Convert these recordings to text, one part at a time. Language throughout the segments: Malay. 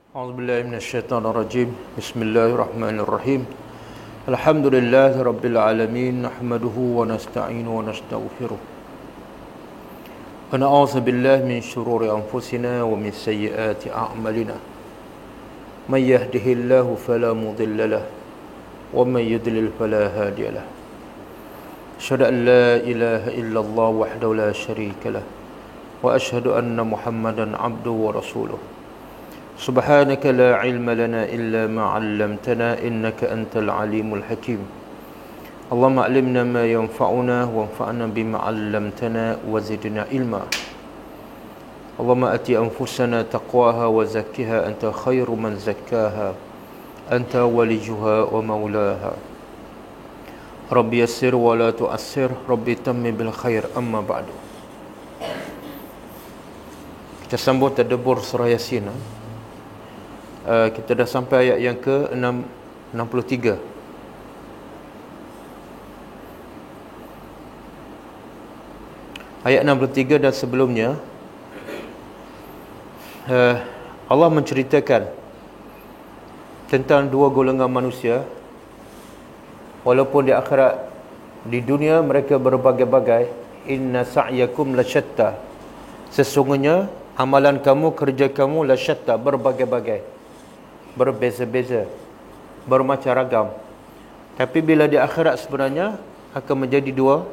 أعوذ بالله من الشيطان الرجيم. بسم الله الرحمن الرحيم. الحمد لله رب العالمين، نحمده ونستعينه ونستغفره ونعوذ بالله من شرور أنفسنا ومن سيئات أعمالنا. من يهده الله فلا مضل له ومن يضلل فلا هادي له. أشهد أن لا إله إلا الله وحده لا شريك له وأشهد أن محمدا عبده ورسوله. سبحانك لا علم لنا إلا ما علمتنا إنك أنت العليم الحكيم. اللهم علمنا ما ينفعنا وانفعنا بما علمتنا وزدنا علما. اللهم آت أنفسنا تقواها وزكها أنت خير من زكاها أنت وليها ومولاها. رب يسر ولا تؤسر، رب تمم بالخير. أما بعد. Kita sambung tadabbur surah Yasin. Kita dah sampai ayat yang ke-63. Ayat 63 dan sebelumnya Allah menceritakan tentang dua golongan manusia. Walaupun di akhirat, di dunia mereka berbagai-bagai. Inna sa'yakum lasyatta, sesungguhnya amalan kamu, kerja kamu lasyatta, berbagai-bagai, berbeza-beza, bermacam ragam. Tapi bila di akhirat sebenarnya akan menjadi dua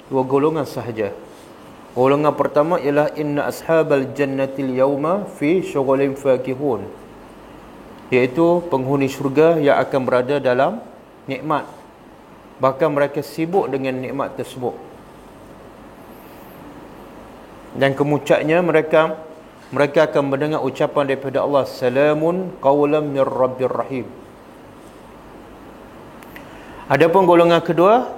golongan sahaja. Golongan pertama ialah inna ashabal jannatil yawma fi syughulin fakihun, iaitu penghuni syurga yang akan berada dalam nikmat, bahkan mereka sibuk dengan nikmat tersebut. Dan kemuncaknya mereka akan mendengar ucapan daripada Allah, salamun qawlan mir rabbir rahim. Adapun golongan kedua,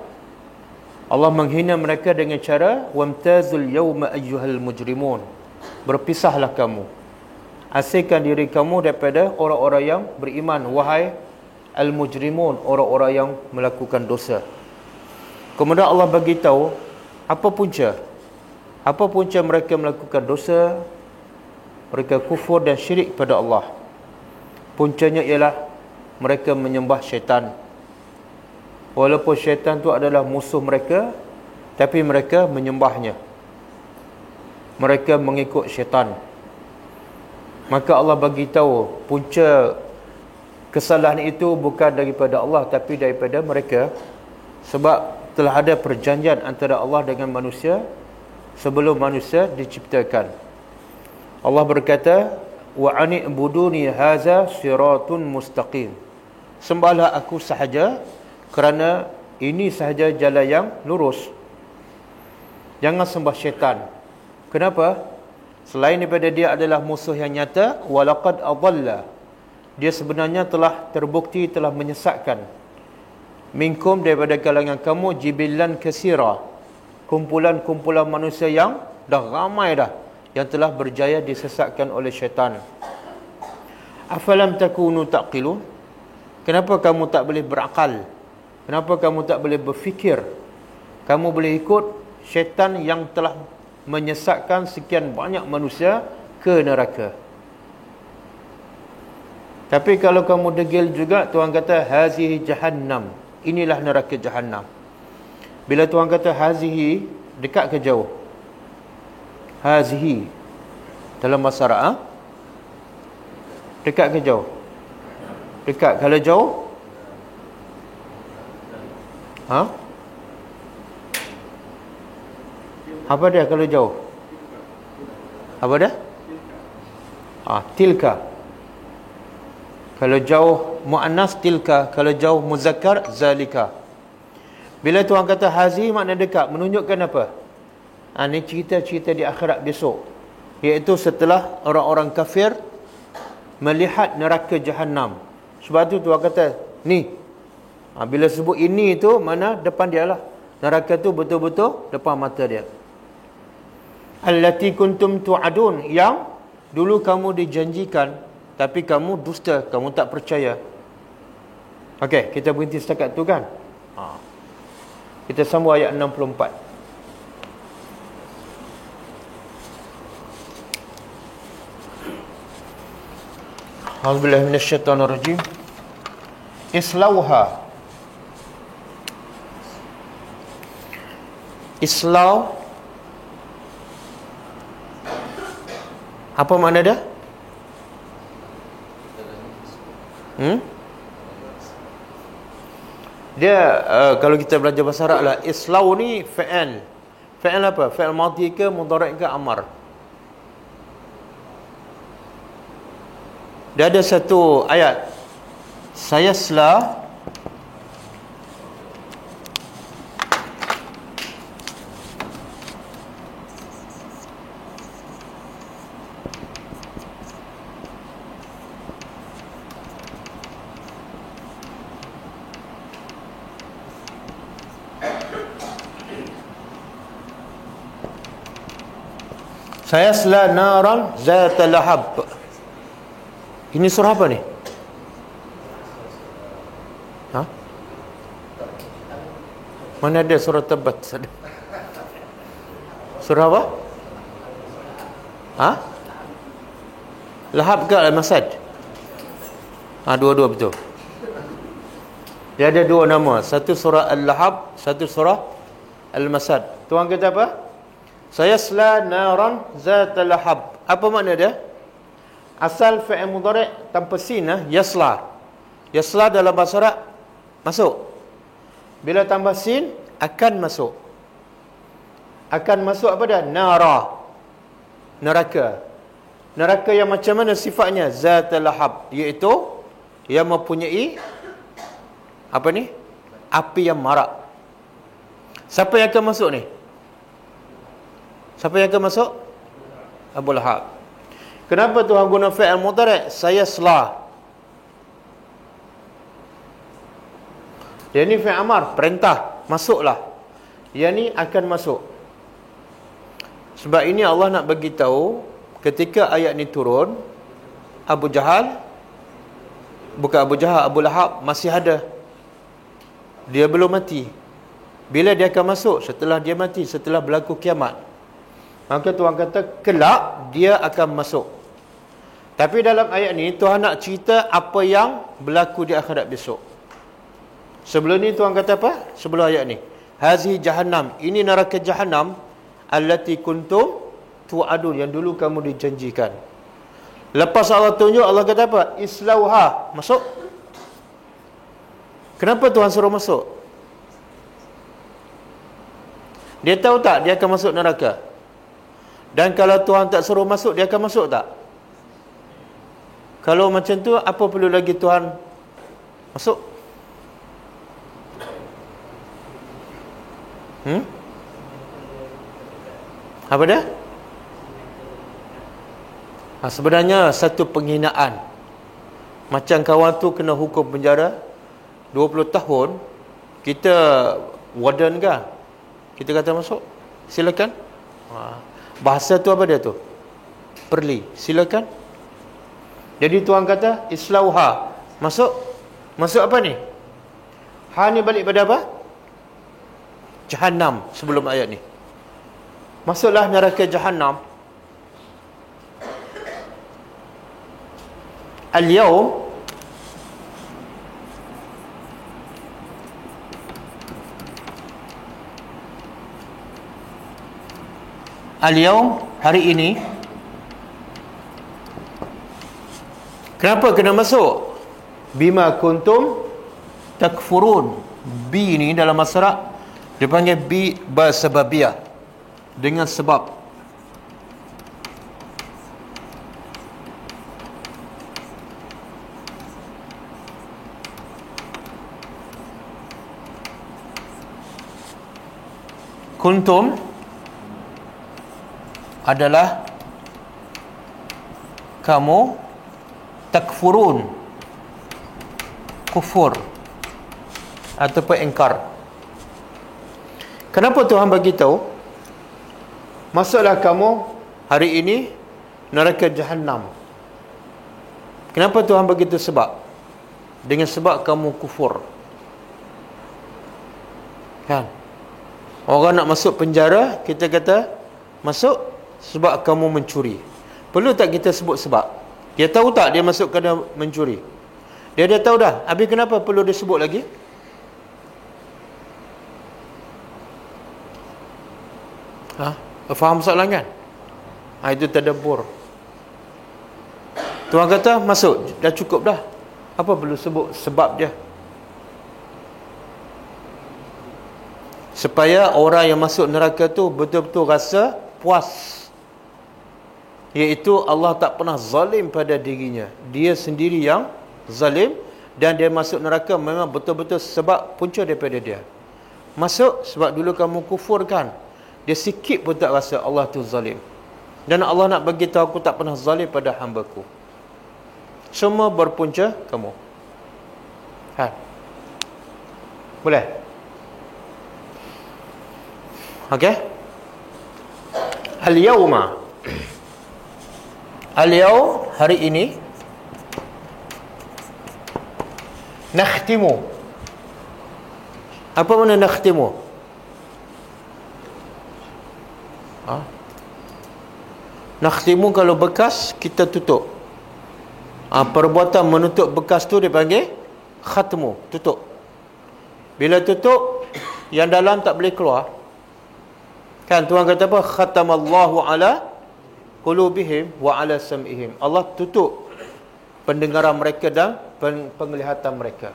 Allah menghina mereka dengan cara wamtazul yawma ayyuhal mujrimun, berpisahlah kamu, asingkan diri kamu daripada orang-orang yang beriman, wahai al-mujrimun, orang-orang yang melakukan dosa. Kemudian Allah bagi tahu apa punca mereka melakukan dosa, mereka kufur dan syirik pada Allah. Puncanya ialah mereka menyembah syaitan. Walaupun syaitan itu adalah musuh mereka, tapi mereka menyembahnya, mereka mengikut syaitan. Maka Allah bagi tahu punca kesalahan itu bukan daripada Allah, tapi daripada mereka. Sebab telah ada perjanjian antara Allah dengan manusia sebelum manusia diciptakan. Allah berkata, wa ani'buduni haza siratun mustaqim, sembahlah aku sahaja, kerana ini sahaja jalan yang lurus. Jangan sembah syaitan. Kenapa? Selain daripada dia adalah musuh yang nyata, walaqad adalla, dia sebenarnya telah terbukti telah menyesatkan, minkum, daripada kalangan kamu, jibilan kasira, kumpulan-kumpulan manusia yang dah ramai dah, yang telah berjaya disesatkan oleh syaitan. Afalam takunu taqilun, kenapa kamu tak boleh berakal? Kenapa kamu tak boleh berfikir? Kamu boleh ikut syaitan yang telah menyesatkan sekian banyak manusia ke neraka. Tapi kalau kamu degil juga, Tuhan kata hazihi jahannam, inilah neraka jahannam. Bila Tuhan kata hazihi, dekat ke jauh? Hazihi dalam bahasa Arab dekat ke jauh? Dekat. Kalau jauh, apa dia kalau jauh? Apa dia? Tilka. Kalau jauh muannas tilka, kalau jauh muzakkar zalika. Bila Tuhan kata hazi, makna dekat, menunjukkan apa? Ini cerita-cerita di akhirat besok, iaitu setelah orang-orang kafir melihat neraka jahannam. Sebab tu Tuhan kata ni, bila sebut ini tu, mana depan dia lah. Neraka tu betul-betul depan mata dia. Allati kuntum tu'adun, yang dulu kamu dijanjikan, tapi kamu dusta, kamu tak percaya. Okey, kita berhenti setakat tu kan. Kita sambung ayat 64. A'udzubillahi minasyaitonirrajim. Islauha. Islau apa makna dia? Dia kalau kita belajar bahasa Arab lah, islau ni fa'al. Fa'al apa? Fa'al madhi ke mudhari' ke amar. Dia ada satu ayat, sayasla sayasla naran zata lahab. Ini surah apa ni? Ha? Mana ada surah Tabat? Surah apa? Ha? Lahab ke Al-Masad? Dua-dua betul. Dia ada dua nama. Satu surah Al-Lahab, satu surah Al-Masad. Tuan kata apa? Sayasla naran zata lahab. Apa makna dia? Asal fi'il mudhari' tanpa sin, yasla. Yasla dalam bahasa Arab masuk. Bila tambah sin, akan masuk. Akan masuk apa dia? Nara. Neraka. Neraka yang macam mana sifatnya? Zata lahab, iaitu yang mempunyai apa ni? Api yang marak. Siapa yang akan masuk ni? Siapa yang akan masuk? Abu Lahab. Kenapa Tuhan guna fi'il mudhari'? Sayasla. Dia ni fi'il amar, perintah, masuklah. Yang ni akan masuk. Sebab ini Allah nak bagi tahu ketika ayat ni turun, Abu Jahal, bukan Abu Jahal, Abu Lahab masih ada. Dia belum mati. Bila dia akan masuk? Setelah dia mati, setelah berlaku kiamat. Maka Tuhan kata kelak dia akan masuk. Tapi dalam ayat ni Tuhan nak cerita apa yang berlaku di akhirat besok. Sebelum ni Tuhan kata apa? Sebelum ayat ni, hazihi jahannam, ini neraka jahannam allati kuntum tu'adun, yang dulu kamu dijanjikan. Lepas Allah tunjuk, Allah kata apa? Islauha, masuk. Kenapa Tuhan suruh masuk? Dia tahu tak dia akan masuk neraka? Dan kalau Tuhan tak suruh masuk, dia akan masuk tak? Kalau macam tu, apa perlu lagi Tuhan masuk? Apa dia? Sebenarnya satu penghinaan. Macam kawan tu kena hukum penjara 20 tahun, kita warden kan, kita kata masuk, silakan. Bahasa tu apa dia tu? Perli, silakan. Jadi Tuhan kata islauha, masuk. Masuk apa ni? Ha ni balik pada apa? Jahannam sebelum ayat ni. Masuklah neraka Jahannam. Al-yawm hari ini. Kenapa kena masuk? Bima kuntum takfurun. Bi ni dalam masyarakat dipanggil bi basababiyah, dengan sebab. Kuntum adalah kamu, takfurun, kufur ataupun engkar. Kenapa Tuhan bagi tahu? Masuklah kamu hari ini neraka Jahannam. Kenapa Tuhan begitu sebab? Dengan sebab kamu kufur. Kan? Orang nak masuk penjara, kita kata masuk sebab kamu mencuri. Perlu tak kita sebut sebab? Dia tahu tak dia masuk kena mencuri? Dia dah tahu dah. Habis kenapa perlu disebut lagi? Faham soalan kan? Itu tadabbur. Tuan kata masuk, dah cukup dah. Apa perlu sebut sebab dia? Supaya orang yang masuk neraka tu betul-betul rasa puas. Iaitu Allah tak pernah zalim pada dirinya. Dia sendiri yang zalim. Dan dia masuk neraka memang betul-betul sebab punca daripada dia. Masuk sebab dulu kamu kufurkan. Dia sikit pun tak rasa Allah tu zalim. Dan Allah nak bagi tahu aku tak pernah zalim pada hamba-Ku. Semua berpunca kamu. Boleh? Okey? Al-yawma. Al-yawm, hari ini. Nakhtimu. Apa makna nakhtimu? Nakhtimu kalau bekas, kita tutup. Perbuatan menutup bekas tu dipanggil khatmu, tutup. Bila tutup, yang dalam tak boleh keluar. Kan Tuhan kata apa? Khatamallahu ala qulubihim wa ala sam'ihim. Allah tutup pendengaran mereka dan penglihatan mereka.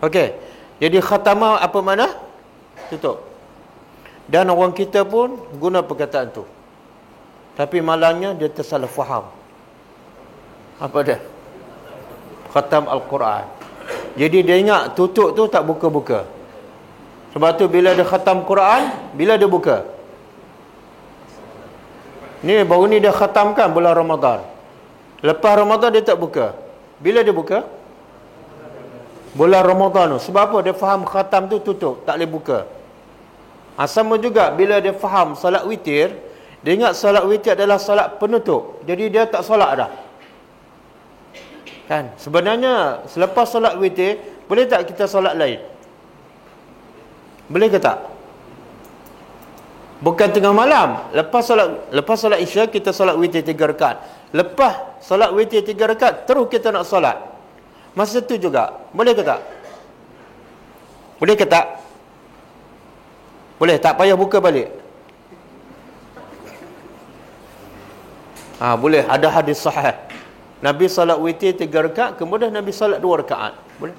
Okey. Jadi khatama apa makna? Tutup. Dan orang kita pun guna perkataan tu. Tapi malangnya dia tersalah faham. Apa dia? Khatam Al-Quran. Jadi dia ingat tutup tu tak buka-buka. Sebab tu bila dia khatam Quran, bila dia buka? Ni baru ni dia khatamkan bulan Ramadan. Lepas Ramadan dia tak buka. Bila dia buka? Bulan Ramadan tu. Sebab apa? Dia faham khatam tu tutup, tak boleh buka. Sama juga bila dia faham salat witir, dia ingat salat witir adalah salat penutup. Jadi dia tak solat dah. Kan? Sebenarnya selepas solat witir, boleh tak kita solat lain? Boleh ke tak? Bukan tengah malam. Lepas solat Isya kita solat witir 3 rakaat. Lepas solat witir 3 rakaat terus kita nak solat. Masa tu juga. Boleh ke tak? Boleh ke tak? Boleh, tak payah buka balik. Boleh, ada hadis sahih. Nabi solat witir 3 rakaat, kemudian Nabi solat 2 rakaat. Boleh.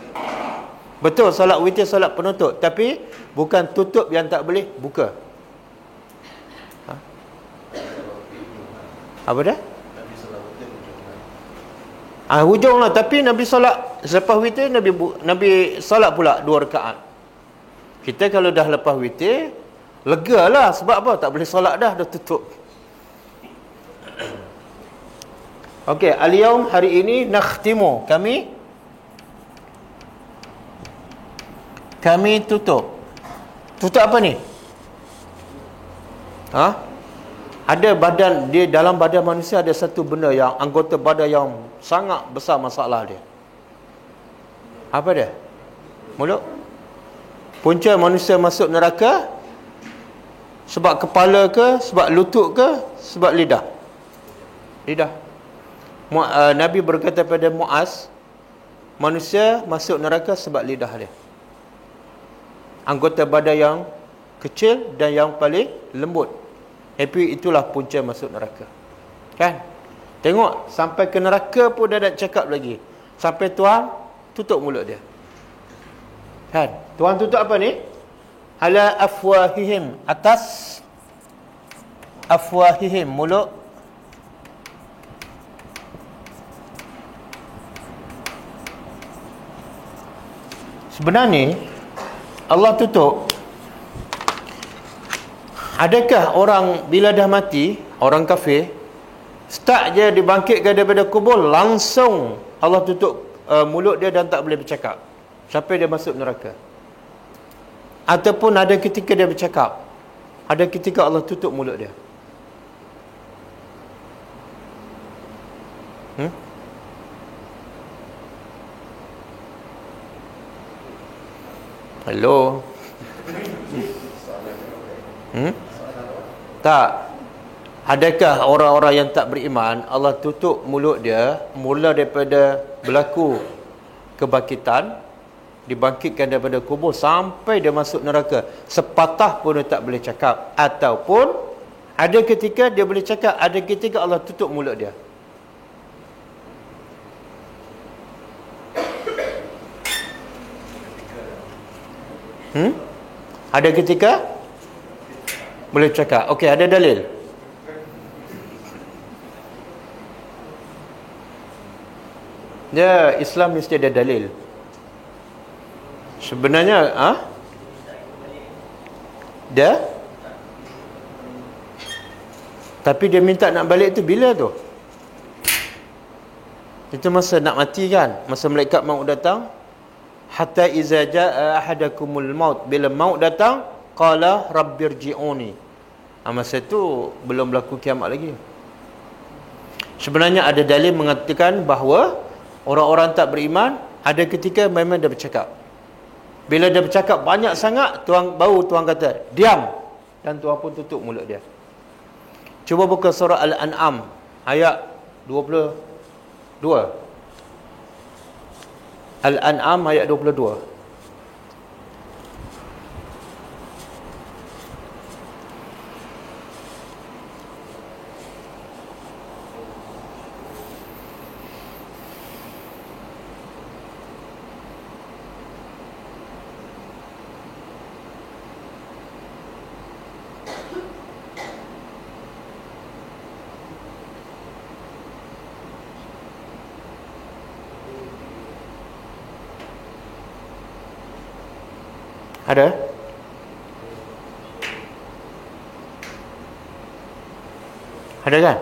Betul, solat witir solat penutup, tapi bukan tutup yang tak boleh buka. Apa dah? Hujung lah. Tapi Nabi solat selepas witir, Nabi solat pula 2 rakaat. Kita kalau dah lepas witir, lega lah. Sebab apa? Tak boleh solat dah tutup. Okey, al-yawm, hari ini, nakhtimu. Kami tutup. Tutup apa ni? Ada badan, dia dalam badan manusia ada satu benda yang anggota badan yang sangat besar masalah dia. Apa dia? Mulut. Punca manusia masuk neraka sebab kepala ke, sebab lutut ke, sebab lidah? Lidah. Nabi berkata pada Muaz, manusia masuk neraka sebab lidah dia. Anggota badan yang kecil dan yang paling lembut. Tapi itulah punca masuk neraka. Kan? Tengok, sampai ke neraka pun dah nak cakap lagi. Sampai Tuhan tutup mulut dia. Kan? Tuhan tutup apa ni? Ala afwahihim, atas afwahihim, mulut. Sebenarnya Allah tutup. Adakah orang bila dah mati, orang kafir, start je dibangkitkan daripada kubur, langsung Allah tutup mulut dia dan tak boleh bercakap sampai dia masuk neraka? Ataupun ada ketika dia bercakap, ada ketika Allah tutup mulut dia? Hello? Tak. Adakah orang-orang yang tak beriman Allah tutup mulut dia mula daripada berlaku kebangkitan, dibangkitkan daripada kubur sampai dia masuk neraka, sepatah pun dia tak boleh cakap, ataupun ada ketika dia boleh cakap, ada ketika Allah tutup mulut dia. Ada ketika boleh cakap. Okey, ada dalil? Ya, Islam mesti ada dalil. Sebenarnya dia, tapi dia minta nak balik tu bila tu? Itu masa nak mati kan? Masa malaikat maut datang. Hatta iza jaa ahadakumul maut, bila maut datang, qala rabbirji'uni. Masa tu belum berlaku kiamat lagi. Sebenarnya ada dalil mengatakan bahawa orang-orang tak beriman ada ketika memang dia bercakap. Bila dia bercakap banyak sangat, baru Tuhan kata diam, dan Tuhan pun tutup mulut dia. Cuba buka surah Al-An'am ayat 22. Al-An'am ayat 22. Ada? Ada kan?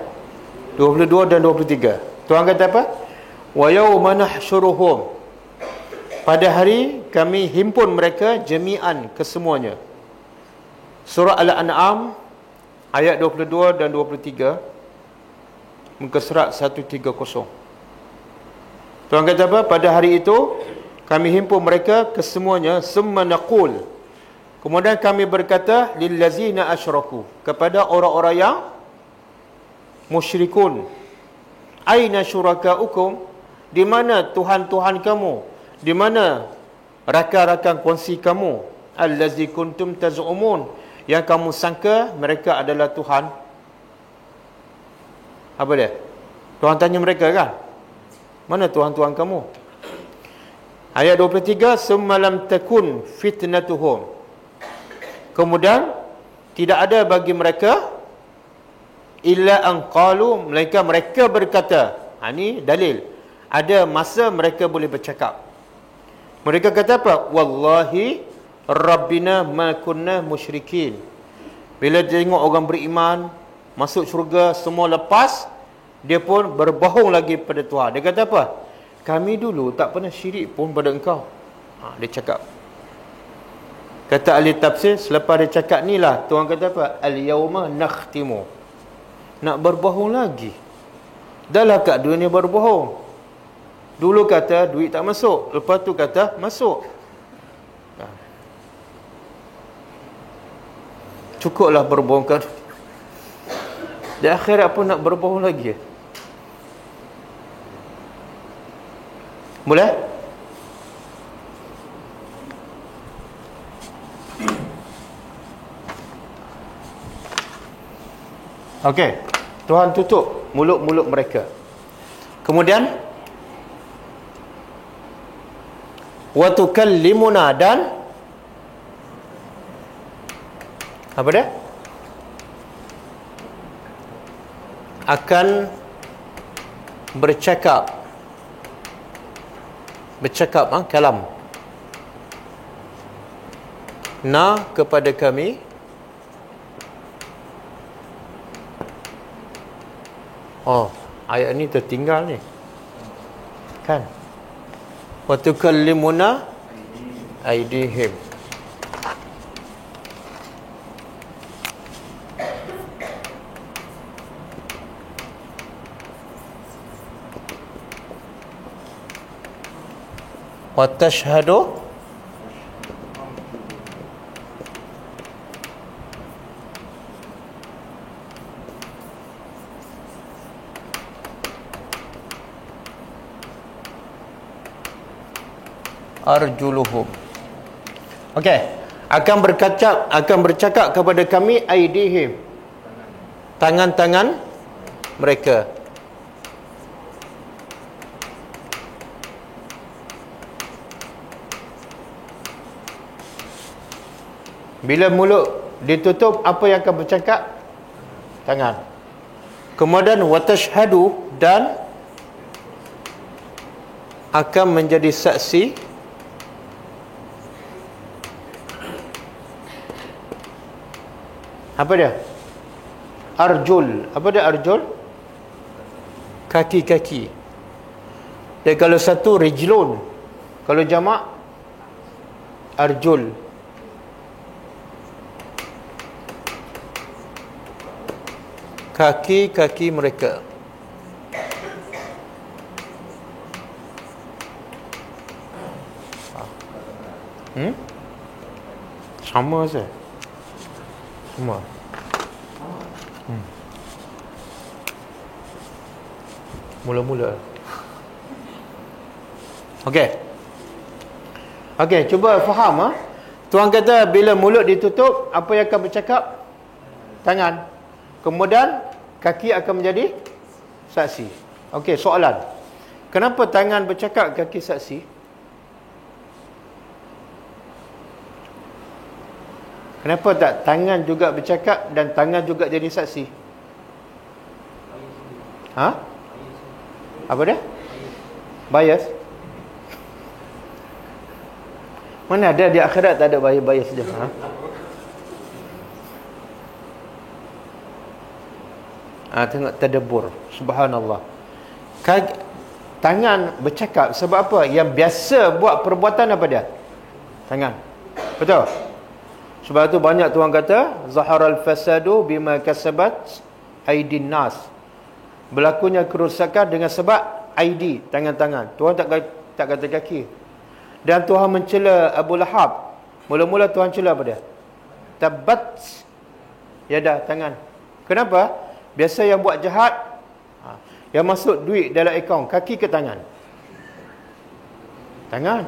22 dan 23. Tuhan kata apa? Wa yawma nahsyuruhum. Pada hari kami himpun mereka jami'an, kesemuanya. Surah Al-An'am ayat 22 dan 23, muka surat 130. Tuhan kata apa? Pada hari itu kami himpun mereka kesemuanya, summa naqul, kemudian kami berkata lillazina asyraku, kepada orang-orang yang musyrikun, aina syurakaukum, di mana tuhan-tuhan kamu, di mana rakan-rakan kongsi kamu, allazi kuntum tazumun, yang kamu sangka mereka adalah Tuhan. Apa dia? Tuhan tanya mereka kan, mana tuhan-tuhan kamu? Ayat 23, summa lam takun fitnatuhum, kemudian tidak ada bagi mereka illa an qalu, mereka berkata, ini dalil, ada masa mereka boleh bercakap. Mereka kata apa? Wallahi rabbina ma kunna musyrikin. Bila dia tengok orang beriman masuk syurga semua lepas, dia pun berbohong lagi pada Tuhan. Dia kata apa? Kami dulu tak pernah syirik pun pada engkau. Dia cakap. Kata ahli tafsir, selepas dia cakap ni lah, Tuhan kata apa? Al-yawma nakhtimu. Nak berbohong lagi. Dah lah kat dunia berbohong. Dulu kata duit tak masuk, lepas tu kata masuk. Cukuplah berbohong kan. Di akhirat pun nak berbohong lagi. Boleh? Okey. Tuhan tutup mulut-mulut mereka. Kemudian wa tukallimuna, dan apa dia? Akan bercakap kalam na kepada kami ayat ni tertinggal ni kan, wa tukallimuna aydihim. Wa tashhadu arjuluhum. Okey, akan bercakap kepada kami aidihim, tangan-tangan mereka. Bila mulut ditutup, apa yang akan bercakap? Tangan. Kemudian watashhadu, dan akan menjadi saksi apa dia? Arjul. Apa dia arjul? Kaki-kaki. Dan kalau satu rijlun, kalau jamak arjul. Kaki-kaki mereka. Sama saja. Semua. Mula-mula. Okey. Okey, cuba faham ah. Tuan kata bila mulut ditutup, apa yang akan bercakap? Tangan. Kemudian kaki akan menjadi saksi. Okey, soalan. Kenapa tangan bercakap, kaki saksi? Kenapa tak tangan juga bercakap dan tangan juga jadi saksi? Ha? Apa dia? Bias? Mana ada di akhirat tak ada bias dia? Ha? Tengok tadabbur. Subhanallah. Tangan bercakap sebab apa? Yang biasa buat perbuatan apa dia? Tangan. Betul? Sebab tu banyak tuan kata zaharal fasadu bima kasabat aidin nas. Berlakunya kerosakan dengan sebab aidi, tangan-tangan. Tuhan tak kata kaki. Dan Tuhan mencela Abu Lahab. Mula-mula Tuhan cela apa dia? Tabat yada, tangan. Kenapa? Biasa yang buat jahat, yang masuk duit dalam akaun, kaki ke tangan? Tangan.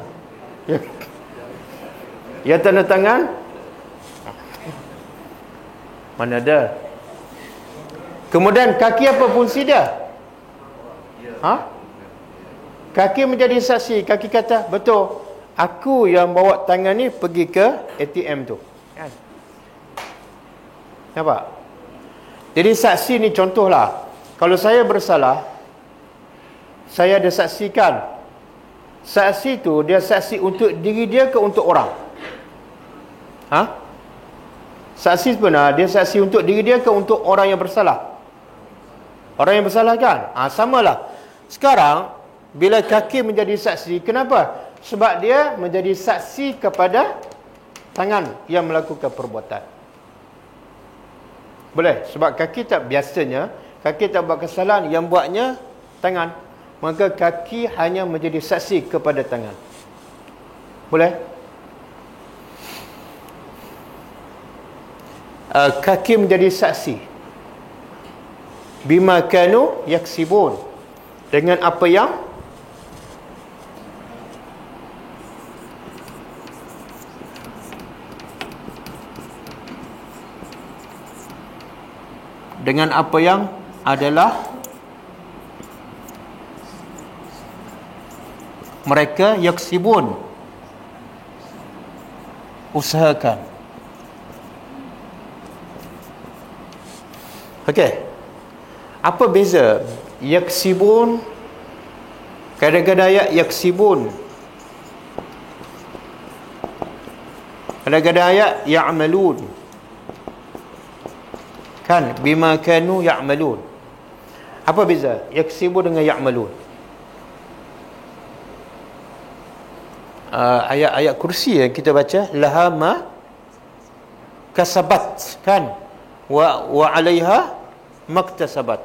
Ya tanda tangan. Mana ada? Kemudian kaki apa fungsi dia? Kaki menjadi saksi. Kaki kata, betul, aku yang bawa tangan ni pergi ke ATM tu. Kan? Nampak? Jadi saksi ni contohlah. Kalau saya bersalah, saya ada saksikan. Saksi tu dia saksi untuk diri dia ke untuk orang? Saksi sebenar dia saksi untuk diri dia ke untuk orang yang bersalah? Orang yang bersalah kan? Samalah. Sekarang bila kaki menjadi saksi, kenapa? Sebab dia menjadi saksi kepada tangan yang melakukan perbuatan. Boleh? Sebab kaki tak biasanya, kaki tak buat kesalahan, yang buatnya tangan. Maka kaki hanya menjadi saksi kepada tangan. Boleh? Kaki menjadi saksi bima kanu yaksibun, dengan apa yang adalah mereka yaksibun, usahakan. Okey. Apa beza yaksibun? Kadang-kadang ayat yaksibun, kadang-kadang ayat ya'malun. Kan bima kanu ya'malun. Apa beza yaksibun dengan ya'malun? Ayat-ayat kursi yang kita baca, laha ma kasabat, kan, wa 'alaiha maktasabat.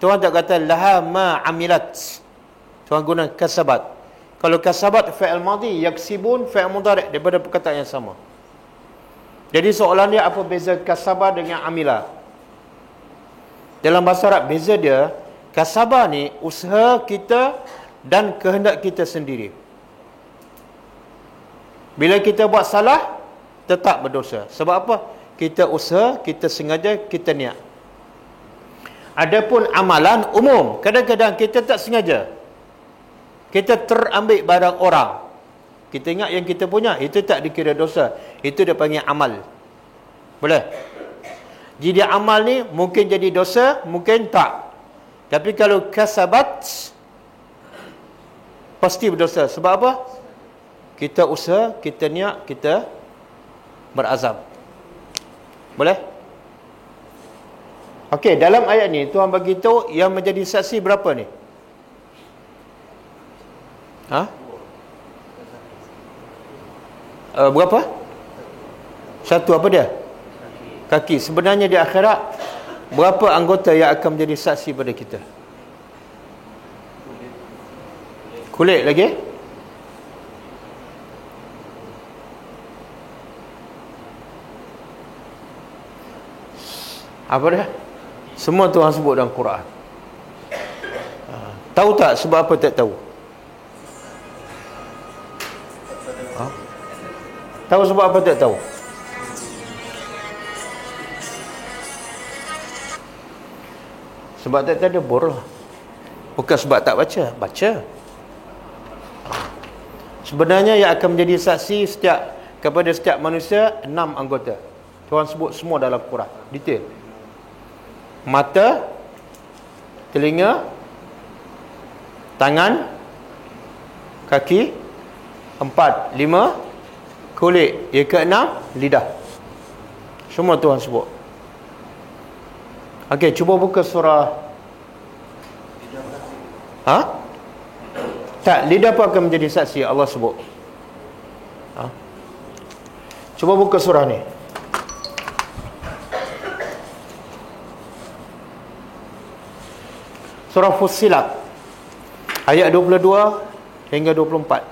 Tuhan tak kata laha ma amilat. Tuhan guna kasabat. Kalau kasabat fi'il madhi, yaksibun fi'il mudhari' daripada perkataan yang sama. Jadi soalan dia, apa beza kasabah dengan amila? Dalam bahasa Arab beza dia, kasabah ni usaha kita dan kehendak kita sendiri. Bila kita buat salah, tetap berdosa. Sebab apa? Kita usaha, kita sengaja, kita niat. Adapun amalan umum, kadang-kadang kita tak sengaja, kita terambil barang orang, kita ingat yang kita punya, itu tak dikira dosa. Itu dia panggil amal. Boleh? Jadi amal ni mungkin jadi dosa, mungkin tak. Tapi kalau kasabat, pasti berdosa. Sebab apa? Kita usaha, kita niat, kita berazam. Boleh? Okey, dalam ayat ni Tuhan bagi tahu yang menjadi saksi berapa ni? Berapa? Satu apa dia? Kaki. Sebenarnya di akhirat berapa anggota yang akan menjadi saksi pada kita? Kulit lagi? Apa dia? Semua Tuhan sebut dalam Quran. Tahu tak sebab apa tak tahu? Tahu sebab apa tak tahu? Sebab tak ada bodoh. Bukan sebab tak baca. Baca. Sebenarnya yang akan menjadi saksi kepada setiap manusia 6 anggota. Tuhan sebut semua dalam Quran. Detail. Mata, telinga, tangan, kaki, 4, 5, kulit. Yang ke-6, lidah. Semua Tuhan sebut. Okey, cuba buka surah. Tak, lidah pun akan menjadi saksi. Allah sebut. Cuba buka surah ni. Surah Fussilat ayat 22 hingga 24.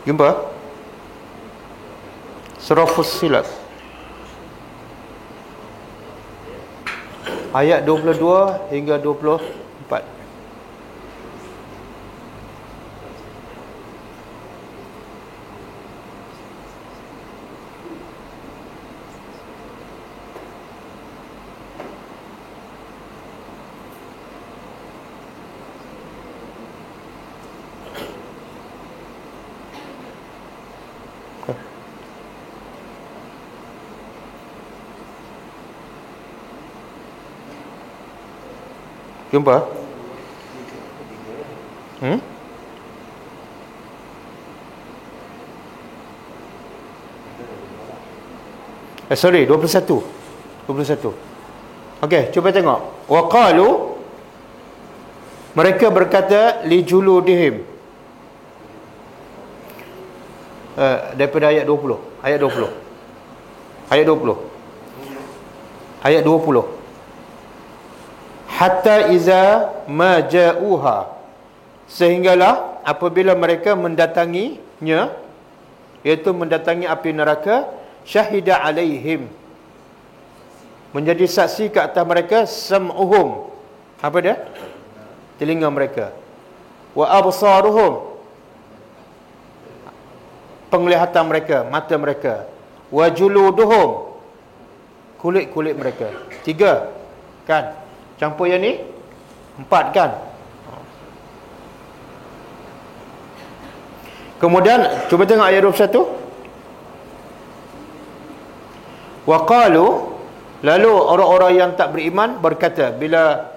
Jumpa? Surah Fussilat ayat 22 hingga 24. Jumpa? Sorry, 21. 21. Okey, cuba tengok. Wa qalu, mereka berkata li juludihim. Daripada ayat 20. Ayat 20. Ayat 20. Ayat 20. Hatta iza ma ja'uha, sehinggalah apabila mereka mendatanginya, iaitu mendatangi api neraka, syahida alaihim, menjadi saksi ke atas mereka, sam'uhum, apa dia? Telinga mereka, wa absaruhum, penglihatan mereka, mata mereka, wa juluduhum, kulit-kulit mereka. 3 kan? Campur yang ni 4 kan? Kemudian cuba tengok ayat 21. Wa qalu, lalu orang-orang yang tak beriman berkata, bila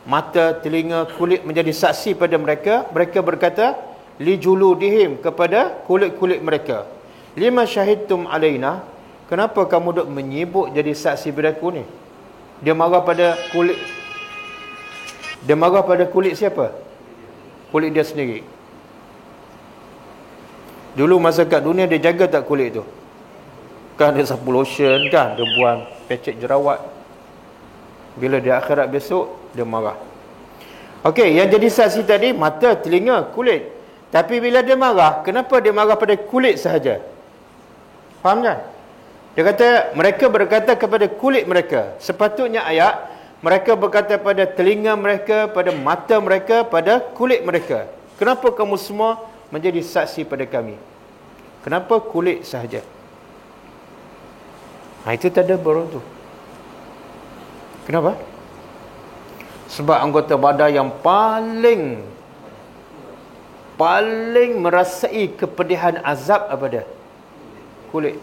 mata, telinga, kulit menjadi saksi pada mereka, mereka berkata li juludihim, kepada kulit-kulit mereka, lima syahidtum alaina, kenapa kamu duk menyibuk jadi saksi pada aku ni? Dia marah pada kulit. Dia marah pada kulit siapa? Kulit dia sendiri. Dulu masa kat dunia dia jaga tak kulit tu? Kan dia sapu lotion kan, dia buang pecek jerawat. Bila di akhirat besok, dia marah. Okey, yang jadi saksi tadi mata, telinga, kulit. Tapi bila dia marah, kenapa dia marah pada kulit sahaja? Faham tak? Dia kata mereka berkata kepada kulit mereka. Sepatutnya ayat mereka berkata pada telinga mereka, pada mata mereka, pada kulit mereka. Kenapa kamu semua menjadi saksi pada kami? Kenapa kulit sahaja? Itu tadabbur tu. Kenapa? Sebab anggota badan yang paling merasai kepedihan azab apa dia? Kulit.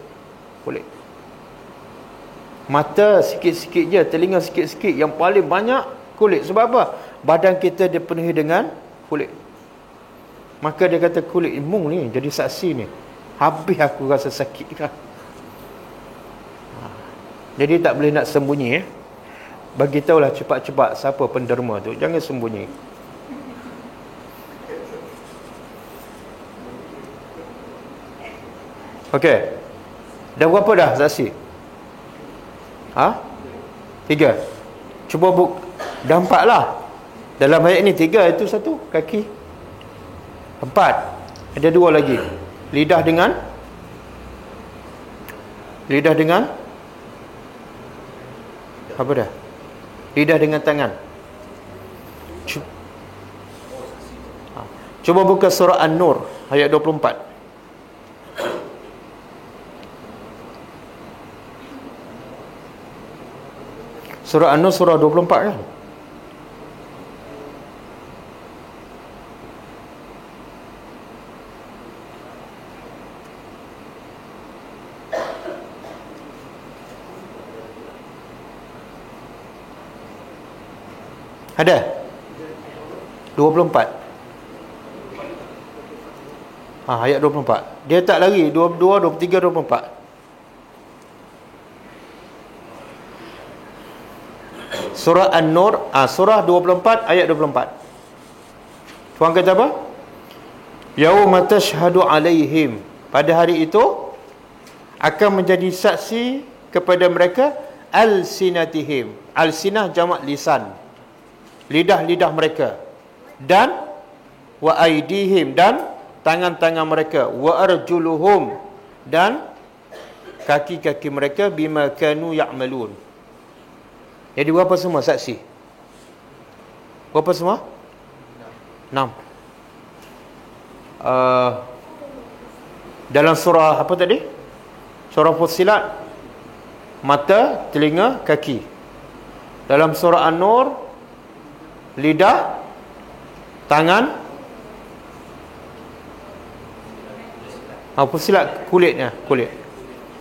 Mata sikit-sikit je, telinga sikit-sikit, yang paling banyak kulit. Sebab apa? Badan kita dipenuhi dengan kulit. Maka dia kata kulit imung ni jadi saksi ni. Habis aku rasa sakit kan. Jadi tak boleh nak sembunyi Bagi tahulah cepat-cepat siapa penderma tu. Jangan sembunyi. Okey. Dah berapa dah saksi? 3. Cuba dah 4 lah. Dalam ayat ni 3, itu 1 kaki. 4. Ada 2 lagi. Lidah dengan apa dah? Lidah dengan tangan. Cuba buka surah An-Nur ayat 24. Surah An-Nur surah 24 kan? Ada? 24. Ayat 24. Dia tak lari 22, 23, 24. Surah An-Nur, surah 24 ayat 24. Tuan kata apa? Yauma tashhadu alaihim. Pada hari itu akan menjadi saksi kepada mereka alsinatihim. Alsinah jamak lisan. Lidah-lidah mereka. Dan wa aidihim, dan tangan-tangan mereka. Wa arjuluhum, dan kaki-kaki mereka bima kanu ya'malun. Jadi berapa semua saksi? Berapa semua? 6. Dalam surah apa tadi? Surah Fussilat, mata, telinga, kaki. Dalam surah An-Nur, lidah, tangan. Fussilat, kulitnya, kulit.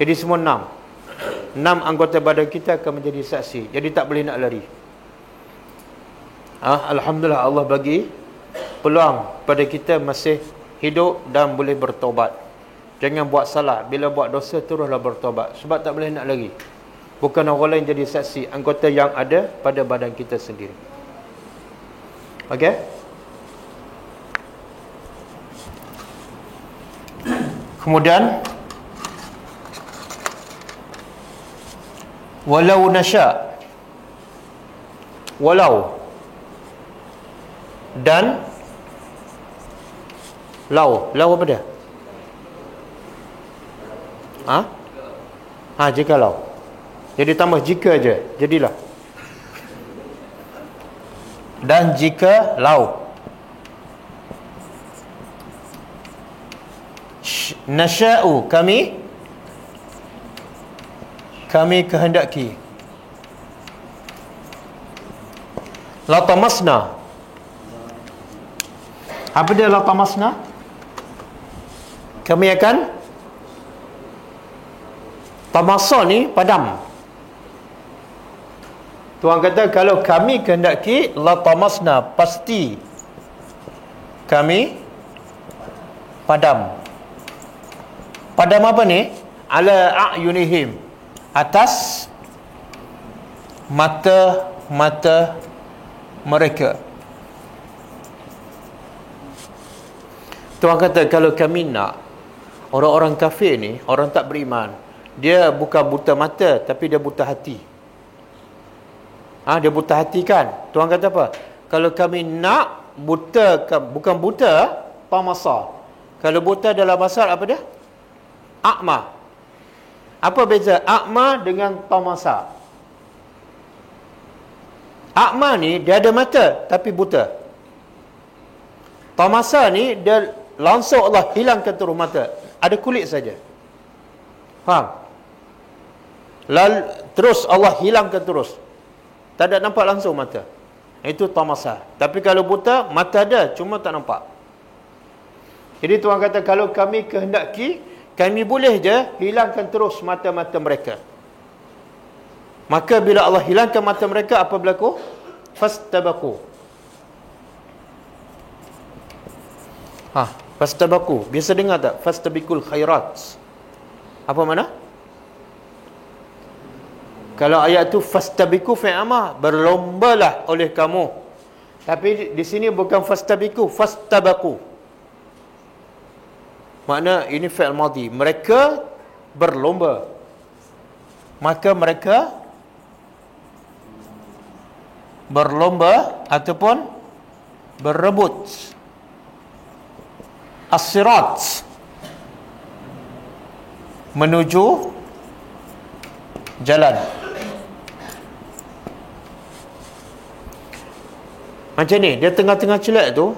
Jadi semua 6. 6 anggota badan kita akan menjadi saksi. Jadi tak boleh nak lari. Alhamdulillah Allah bagi peluang pada kita masih hidup dan boleh bertobat. Jangan buat salah. Bila buat dosa teruslah bertobat. Sebab tak boleh nak lari. Bukan orang lain jadi saksi. Anggota yang ada pada badan kita sendiri. Okey? Kemudian walau nasya, walau dan lau apa dia? Jikalau. Jadi tambah jika aja, jadilah. Dan jika lau. Nasya'u, kami kehendaki. Latamasna. Apa dia latamasna? Kami akan tamasa ni padam. Tuhan kata kalau kami kehendaki latamasna, pasti kami padam. Padam apa ni? Ala a'yunihim, atas mata-mata mereka. Tuhan kata kalau kami nak orang-orang kafir ni, orang tak beriman, dia bukan buta mata tapi dia buta hati. Dia buta hati kan. Tuhan kata apa? Kalau kami nak butakan, bukan buta, tamasa. Kalau buta dalam bahasa apa dia? A'ma. Apa beza a'ma dengan tamasa? A'ma ni dia ada mata tapi buta. Tamasa ni dia langsung Allah hilangkan terus mata, ada kulit saja. Faham? Lalu terus Allah hilangkan terus, tak ada nampak langsung mata. Itu tamasa. Tapi kalau buta, mata ada cuma tak nampak. Jadi Tuhan kata kalau kami kehendaki, kami boleh je hilangkan terus mata-mata mereka. Maka bila Allah hilangkan mata mereka, apa berlaku? Fastabaku. Fastabaku. Biasa dengar tak? Fastabikul khairat. Apa mana? Kalau ayat tu fastabiku fi'il amr, berlombalah oleh kamu. Tapi di sini bukan fastabiku, fastabaku. Makna ini fi'il madhi. Mereka berlomba. Maka mereka berlomba ataupun berebut as-sirat menuju jalan. Macam ni, dia tengah-tengah celak tu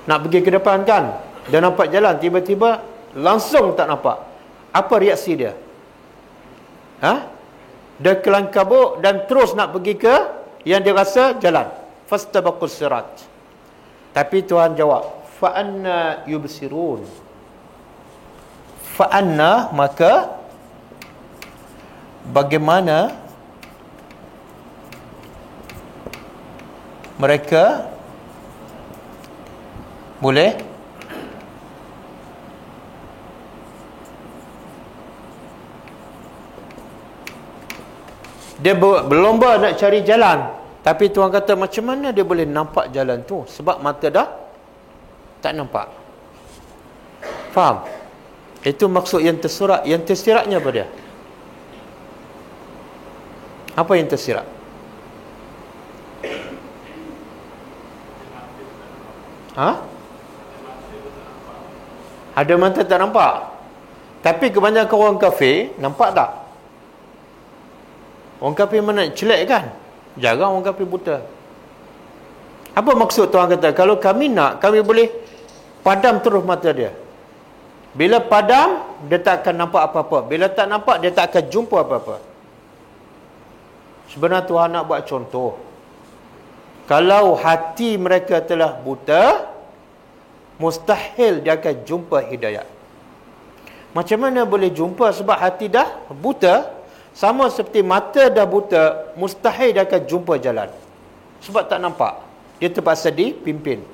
nak pergi ke depan kan, dia nampak jalan, tiba-tiba langsung tak nampak. Apa reaksi dia? Dia kelang kabut dan terus nak pergi ke yang dia rasa jalan. Fastabaqus sirat. Tapi Tuhan jawab, fa anna yubsirun. Fa anna, maka bagaimana mereka boleh dia berlomba nak cari jalan, tapi Tuhan kata macam mana dia boleh nampak jalan tu, sebab mata dah tak nampak. Faham? Itu maksud yang tersirat. Yang tersiratnya apa dia? Apa yang tersirat? Ada mata tak nampak. Tapi kebanyakan orang kafir nampak tak? Orang kafir mana celak kan? Jarang orang kafir buta. Apa maksud Tuhan kata? Kalau kami nak, kami boleh padam terus mata dia. Bila padam, dia tak akan nampak apa-apa. Bila tak nampak, dia tak akan jumpa apa-apa. Sebenarnya Tuhan nak buat contoh. Kalau hati mereka telah buta, mustahil dia akan jumpa hidayah. Macam mana boleh jumpa? Sebab hati dah buta. Sama seperti mata dah buta, mustahil dia akan jumpa jalan. Sebab tak nampak. Dia terpaksa dipimpin.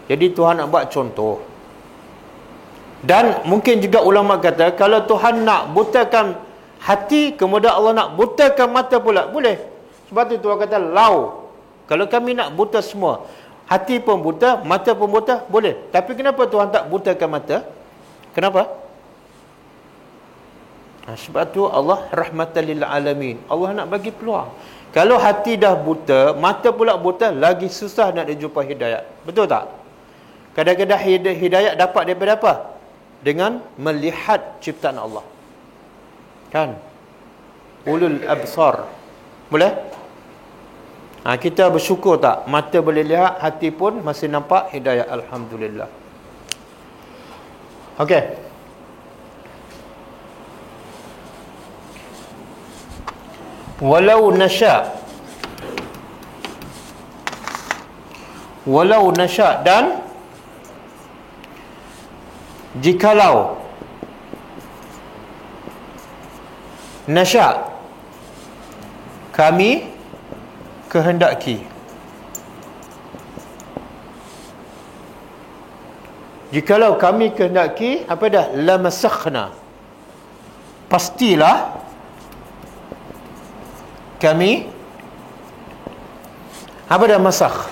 Jadi Tuhan nak buat contoh. Dan mungkin juga ulama kata, kalau Tuhan nak butakan hati, kemudian Allah nak butakan mata pula, boleh. Sebab tu Tuhan kata, lau. Kalau kami nak buta semua, hati pun buta, mata pun buta, boleh. Tapi kenapa Tuhan tak butakan mata? Kenapa? Sebab tu Allah rahmatan lil alamin. Allah nak bagi peluang. Kalau hati dah buta, mata pula buta, lagi susah nak jumpa hidayah. Betul tak? Kadang-kadang hidayah dapat daripada apa? Dengan melihat ciptaan Allah. Kan? Ulul absar. Boleh? Kita bersyukur tak? Mata boleh lihat, hati pun masih nampak hidayah. Alhamdulillah. Okey. Walau nasya dan jikalau nasya kami kehendaki, jikalau kami kehendaki, apa dah, lamasakhna, pastilah kami, apa dah masakh?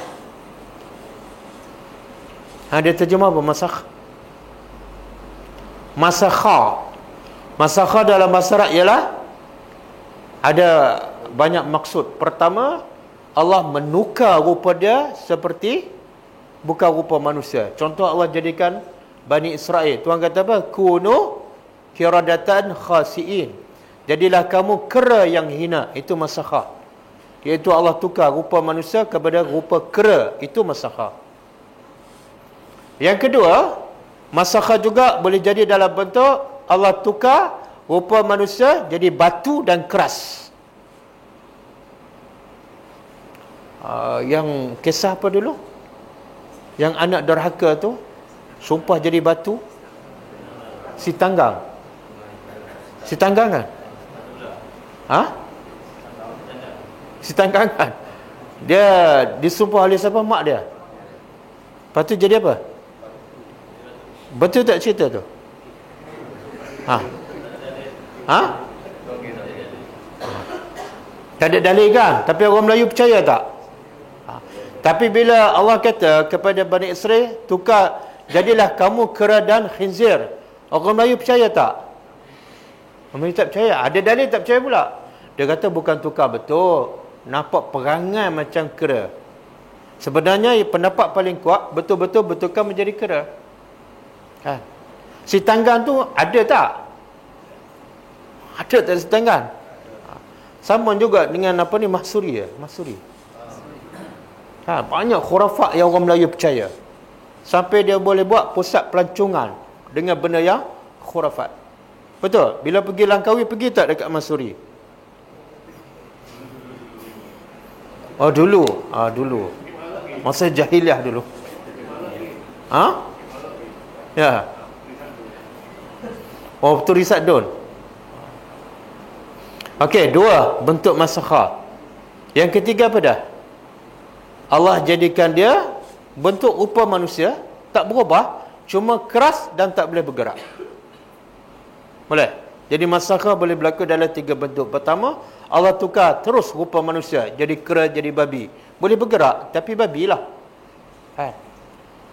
Dia terjemah apa masakh? Masakha. Masakha dalam bahasa Arab ialah Ada banyak maksud. Pertama, Allah menukar rupa dia seperti bukan rupa manusia. Contoh, Allah jadikan Bani Israel, Tuhan kata apa? Kunu kiradatan khasiin. Jadilah kamu kera yang hina. Itu masakhah. Iaitu Allah tukar rupa manusia kepada rupa kera. Itu masakhah. Yang kedua, masakhah juga boleh jadi dalam bentuk Allah tukar rupa manusia jadi batu dan keras. Yang kisah apa dulu? Yang anak derhaka tu sumpah jadi batu. Si Tanggang. Si Tanggang kan? Si Tanggang kan? Dia disumpah oleh siapa? Mak dia. Lepas tu jadi apa? Betul tak cerita tu? Tak ada dalil kan? Tapi orang Melayu percaya tak? Tapi bila Allah kata kepada Bani Israel, tukar, jadilah kamu kera dan khinzir. Orang Melayu percaya tak? Orang Melayu tak percaya. Ada dalil tak percaya pula. Dia kata bukan tukar betul. Nampak perangai macam kera. Sebenarnya pendapat paling kuat, betul-betul bertukar menjadi kera. Kan? Si Tanggang tu ada tak? Ada tak si Tanggang? Sama juga dengan apa ni, Mahsuri ya? Mahsuri. Banyak khurafat yang orang Melayu percaya. Sampai dia boleh buat pusat pelancongan dengan benda yang khurafat. Betul? Bila pergi Langkawi, pergi tak dekat Mahsuri? Oh dulu. Dulu. Masa jahiliah dulu. Ya. Oh betul, Risat Don. Okey, dua bentuk masakhah. Yang ketiga apa dah? Allah jadikan dia bentuk rupa manusia, tak berubah, cuma keras dan tak boleh bergerak. Boleh? Jadi masakhah boleh berlaku dalam tiga bentuk. Pertama, Allah tukar terus rupa manusia, jadi kera, jadi babi. Boleh bergerak, tapi babi lah.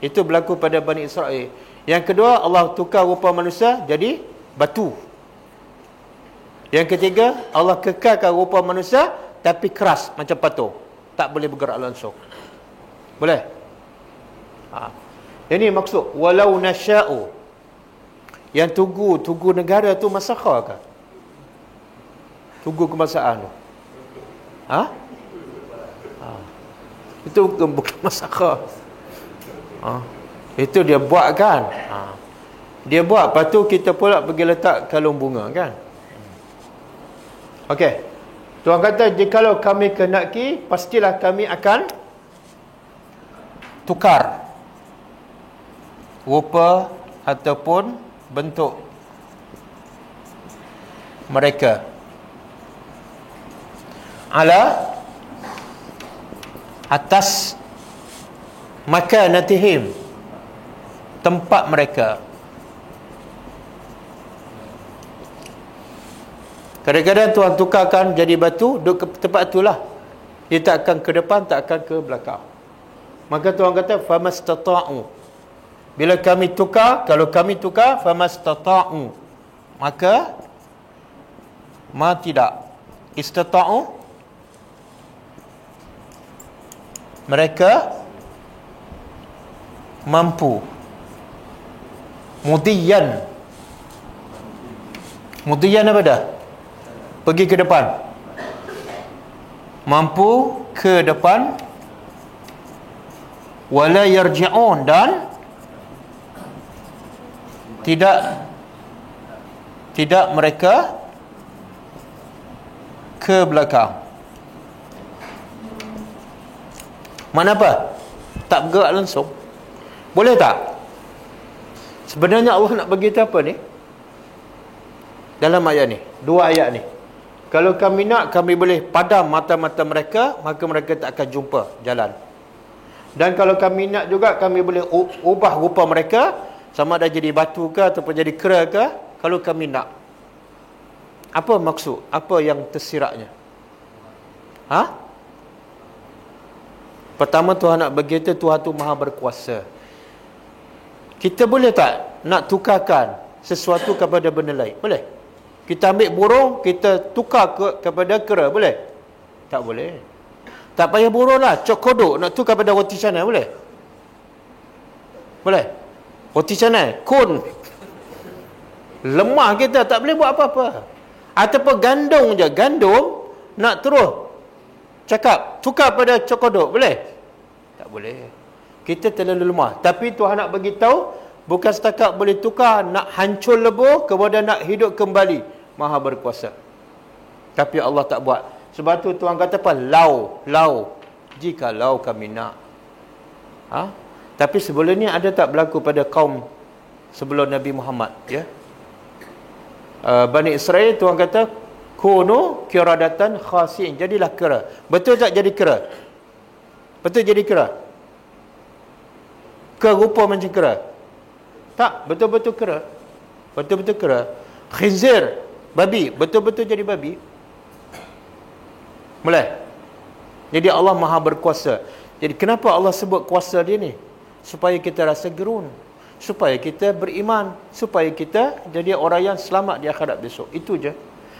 Itu berlaku pada Bani Israel. Yang kedua, Allah tukar rupa manusia jadi batu. Yang ketiga, Allah kekalkan rupa manusia tapi keras macam patung, tak boleh bergerak langsung. Boleh? Ini maksud walau nasya'u. Yang tugu negara tu masakhah ke? Tugu kebangsaan tu. Itu bukan masakhah. Itu dia buat kan. Dia buat, lepas tu kita pula pergi letak kalung bunga kan. Okey. Tuhan kata, jikalau kami kehendaki, pastilah kami akan tukar rupa ataupun bentuk mereka ala atas makanatihim, tempat mereka. Kadang-kadang Tuhan tukarkan jadi batu, duduk ke tempat itulah. Dia tak akan ke depan, tak akan ke belakang. Maka Tuhan kata famastata'u. Bila kami tukar, kalau kami tukar famastata'u, maka tidak. Istata'u, mereka mampu. Mudiyan apa dah? Pergi ke depan. Mampu ke depan. Wala yarji'un, dan tidak mereka ke belakang. Mana apa? Tak bergerak langsung. Boleh tak? Sebenarnya Allah nak bagi kita apa ni? Dalam ayat ni, dua ayat ni. Kalau kami nak, kami boleh padam mata-mata mereka, maka mereka tak akan jumpa jalan. Dan kalau kami nak juga, kami boleh ubah rupa mereka, sama ada jadi batu ke ataupun jadi kera ke, kalau kami nak. Apa maksud? Apa yang tersiratnya? Pertama, Tuhan nak bagi kita, Tuhan tu maha berkuasa. Kita boleh tak nak tukarkan sesuatu kepada benda lain? Boleh. Kita ambil burung, kita tukar kepada kera, boleh? Tak boleh. Tak payah burung lah, cokodok nak tukar pada roti canai, boleh? Boleh? Roti canai, kun. Lemah kita, tak boleh buat apa-apa. Ataupun gandum je, gandum nak terus cakap, tukar pada cokodok, boleh? Tak boleh. Kita terlalu lemah. Tapi Tuhan nak bagi tahu, bukan setakat boleh tukar, nak hancur lebur, kemudian nak hidup kembali. Maha berkuasa. Tapi Allah tak buat. Sebab tu Tuhan kata apa? Lau. Jikalau kami nak. Tapi sebelum ni ada tak berlaku pada kaum sebelum Nabi Muhammad? Ya. Bani Israel, Tuhan kata, kunu kiradatan khasi'in. Jadilah kera. Betul tak jadi kera? Betul jadi kera? Kerupa macam kera? Tak, betul-betul kera. Betul-betul kera. Khinzir, babi, betul-betul jadi babi. Boleh? Jadi Allah Maha berkuasa. Jadi kenapa Allah sebut kuasa dia ni? Supaya kita rasa gerun, supaya kita beriman, supaya kita jadi orang yang selamat di akhirat besok. Itu je.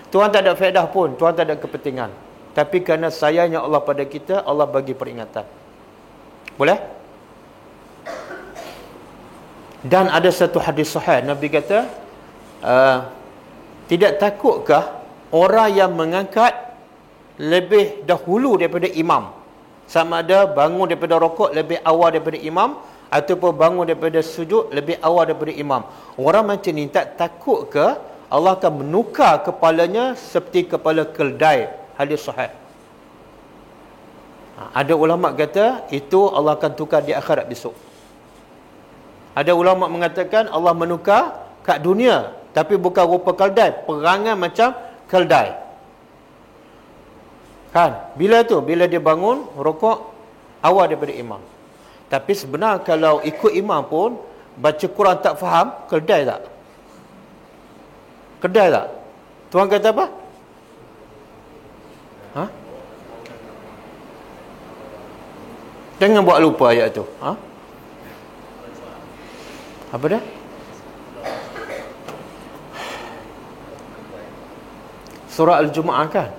Tuhan tak ada faedah pun, Tuhan tak ada kepentingan. Tapi kerana sayangnya Allah pada kita, Allah bagi peringatan. Boleh? Dan ada satu hadis sahih, Nabi kata, tidak takutkah orang yang mengangkat lebih dahulu daripada imam? Sama ada bangun daripada rokok lebih awal daripada imam, ataupun bangun daripada sujud lebih awal daripada imam. Orang macam ni tak takut ke Allah akan menukar kepalanya seperti kepala keldai? Hadis sahih. Ada ulama kata itu Allah akan tukar di akhirat besok. Ada ulama mengatakan Allah menukar kat dunia, tapi bukan rupa keldai, perangai macam keldai. Kan? Bila tu? Bila dia bangun rokok awal daripada imam. Tapi sebenarnya kalau ikut imam pun baca Quran tak faham, keldai tak? Keldai tak? Tuhan kata apa? Jangan buat lupa ayat tu. Apa dah? Surah Al-Jumu'ah kan?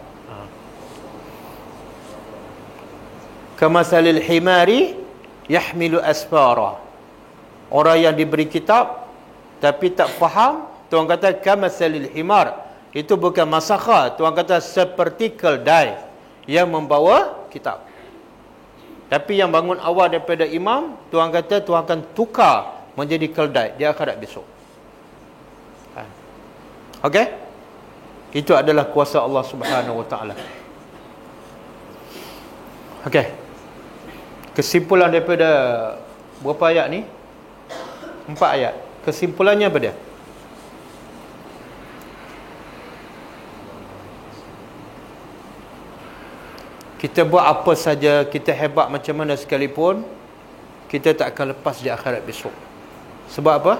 Kamasalil himari yahmilu asfara. Orang yang diberi kitab tapi tak faham, Tuhan kata kamasalil himar. Itu bukan masakha, Tuhan kata seperti keldai yang membawa kitab. Tapi yang bangun awal daripada imam, Tuhan kata Tuhan akan tukar menjadi keldai di akhirat besok. Okey? Itu adalah kuasa Allah Subhanahu Wa Taala. Okey. Kesimpulan daripada berapa ayat ni? 4 ayat. Kesimpulannya apa dia? Kita buat apa saja, kita hebat macam mana sekalipun, kita tak akan lepas di akhirat besok. Sebab apa?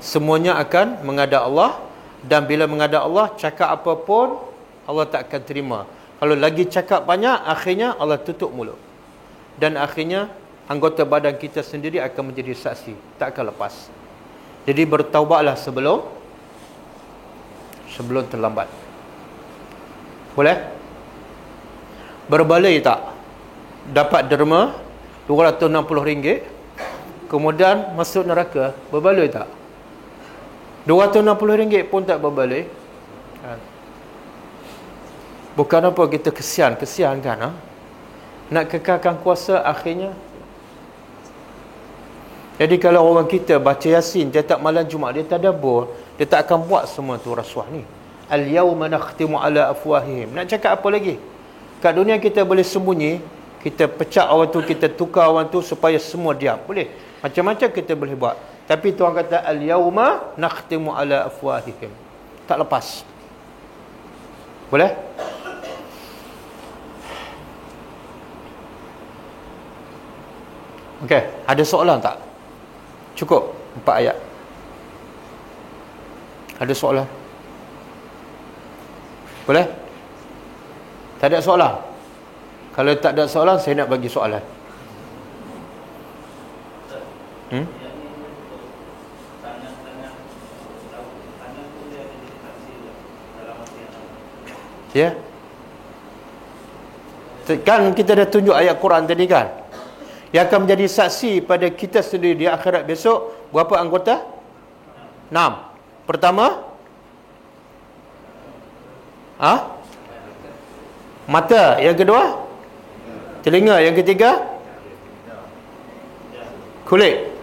Semuanya akan menghadap Allah, dan bila menghadap Allah, cakap apa pun Allah tak akan terima. Kalau lagi cakap banyak, akhirnya Allah tutup mulut. Dan akhirnya anggota badan kita sendiri akan menjadi saksi, tak akan lepas. Jadi bertaubatlah sebelum terlambat. Boleh? Berbaloi tak? Dapat derma RM260, kemudian masuk neraka, berbaloi tak? RM260 pun tak berbaloi. Bukan apa kita kesian kan? Nak kekalkan kuasa akhirnya. Jadi kalau orang kita baca Yasin tiap malam Jumaat, dia tadabbur, dia tak akan buat semua tu rasuah ni. Al-yawma nakhtimu ala afwahihim. Nak cakap apa lagi? Kat dunia kita boleh sembunyi, kita pecah orang tu, kita tukar orang tu supaya semua diam. Boleh. Macam-macam kita boleh buat. Tapi Tuhan kata al-yawma nakhtimu ala afwahihim. Tak lepas. Boleh? Okey, ada soalan tak? Cukup 4 ayat. Ada soalan? Boleh? Tak ada soalan? Kalau tak ada soalan, saya nak bagi soalan. Ya. Kan kita dah tunjuk ayat Quran tadi kan. Yang akan menjadi saksi pada kita sendiri di akhirat besok, berapa anggota? 6. Pertama, mata. Yang kedua, telinga. Yang ketiga, kulit.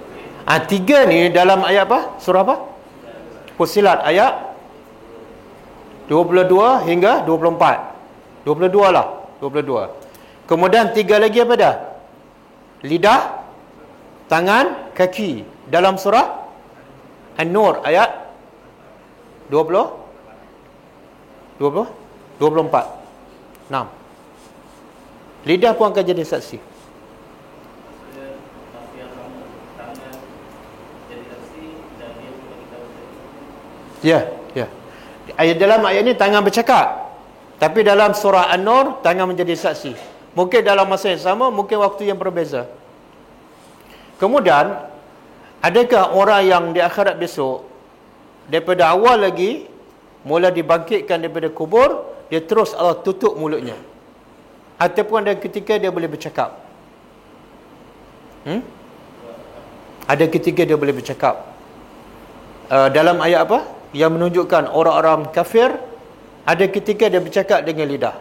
3 ni dalam ayat apa? Surah apa? Fussilat ayat 22 hingga 24. 22 lah, 22. Kemudian 3 lagi apa dah? Lidah, tangan, kaki. Dalam surah An-Nur ayat 20 24. 6. Lidah pun akan jadi saksi. Ya. Dalam ayat ni tangan bercakap. Tapi dalam surah An-Nur tangan menjadi saksi. Mungkin dalam masa yang sama, mungkin waktu yang berbeza. Kemudian, adakah orang yang di akhirat besok daripada awal lagi mula dibangkitkan daripada kubur, dia terus Allah tutup mulutnya? Ataupun ada ketika dia boleh bercakap? Ada ketika dia boleh bercakap. Dalam ayat apa? Yang menunjukkan orang-orang kafir, ada ketika dia bercakap dengan lidah.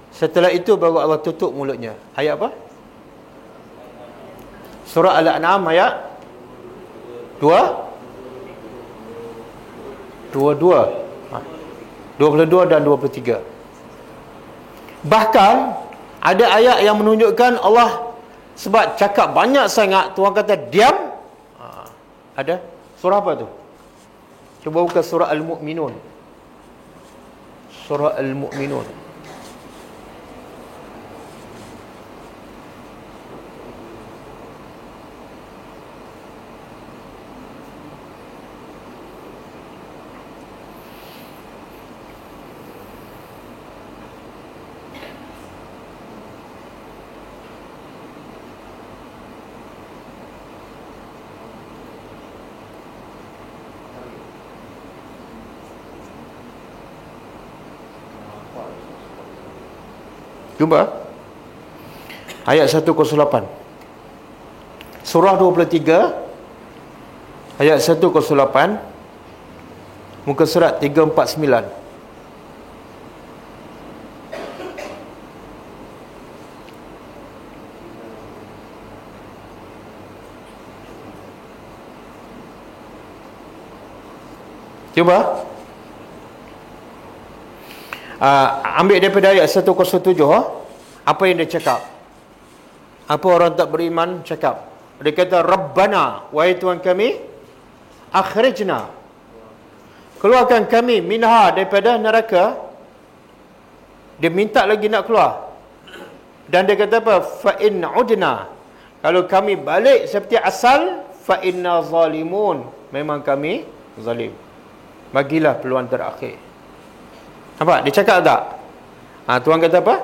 Setelah itu baru Allah tutup mulutnya. Ayat apa? Surah Al-An'am ayat 22 dan 23. Bahkan ada ayat yang menunjukkan Allah sebab cakap banyak sangat, Tuhan kata diam. Ada surah apa tu? Cuba buka surah Al-Mu'minun. Surah Al-Mu'minun. Jumpa ayat 108. Surah 23 ayat 108, muka surat 349. Cuba ambil daripada ayat 107. Apa yang dia cakap? Apa orang tak beriman cakap? Dia kata, Rabbana, wahai Tuhan kami, akhrijna, keluarkan kami minha, daripada neraka. Dia minta lagi nak keluar. Dan dia kata apa? Fa in udna, kalau kami balik seperti asal, fa inna zalimun, memang kami zalim. Bagilah peluang terakhir. Nampak? Dia cakap tak? Tuhan kata apa?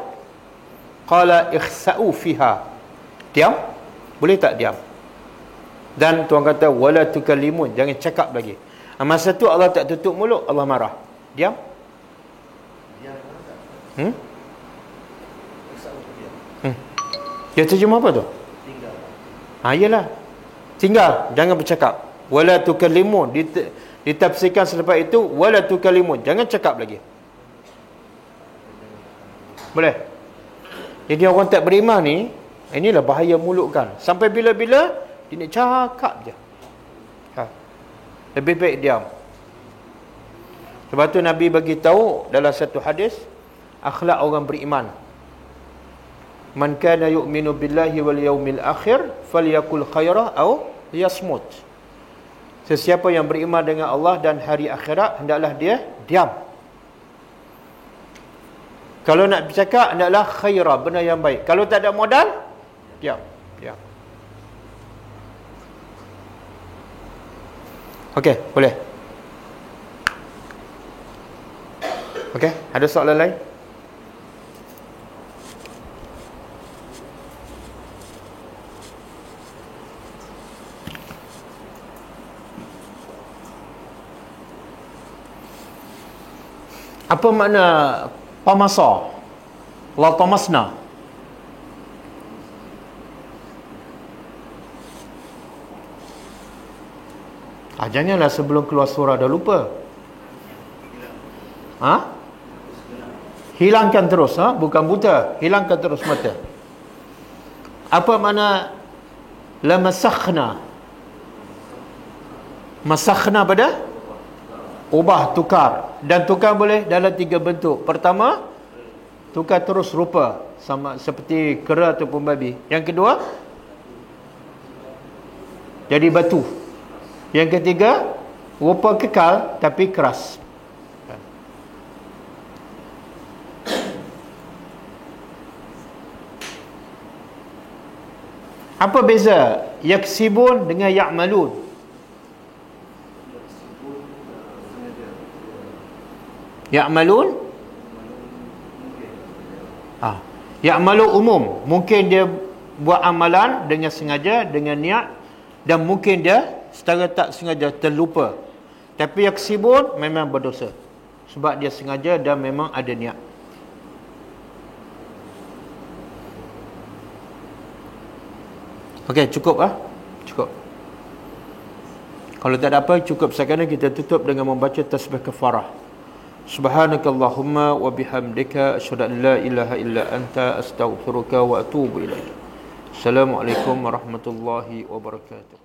Qala ikhsa'u fiha. Diam? Boleh tak diam? Dan Tuhan kata wala tukallimun, jangan cakap lagi. Masa tu Allah tak tutup mulut, Allah marah. Diam? Dia terjemah apa tu? Tinggal. Iyalah. Tinggal, jangan bercakap. Wala tukallimun, ditafsirkan selepas itu wala tukallimun, jangan cakap lagi. Boleh? Jadi orang tak beriman ni, inilah bahaya mulut kan. Sampai bila-bila dia nak cakap je. Lebih baik diam. Sebab tu Nabi bagi tahu dalam satu hadis, akhlak orang beriman. Man kana yu'minu billahi wal yaumil akhir falyakul khaira aw yasmut. Sesiapa yang beriman dengan Allah dan hari akhirat, hendaklah dia diam. Kalau nak bercakap, hendaklah khairah, benar yang baik. Kalau tak ada modal, diam. Diam. Okey, boleh. Okey, ada soalan lain? Apa makna Tamasa. La tamasna. Janganlah sebelum keluar surah dah lupa. Hilangkan terus, bukan buta, hilangkan terus mata. Apa makna lamasakhna? Masakhna pada ubah, tukar. Dan tukar boleh dalam 3 bentuk. Pertama, tukar terus rupa, sama seperti kera ataupun babi. Yang kedua, jadi batu. Yang ketiga, rupa kekal tapi keras. Apa beza yaksibun dengan ya'malun? Ya'malun ya'malun umum, mungkin dia buat amalan dengan sengaja, dengan niat, dan mungkin dia secara tak sengaja terlupa. Tapi yaksibun memang berdosa sebab dia sengaja dan memang ada niat. Okey, cukup cukup. Kalau tak ada apa, cukup sekadar kita tutup dengan membaca tasbih kafarah. Subhanakallahumma wa bihamdika asyhadu an la ilaha illa anta astaghfiruka wa atubu ilaik. Assalamualaikum warahmatullahi wabarakatuh.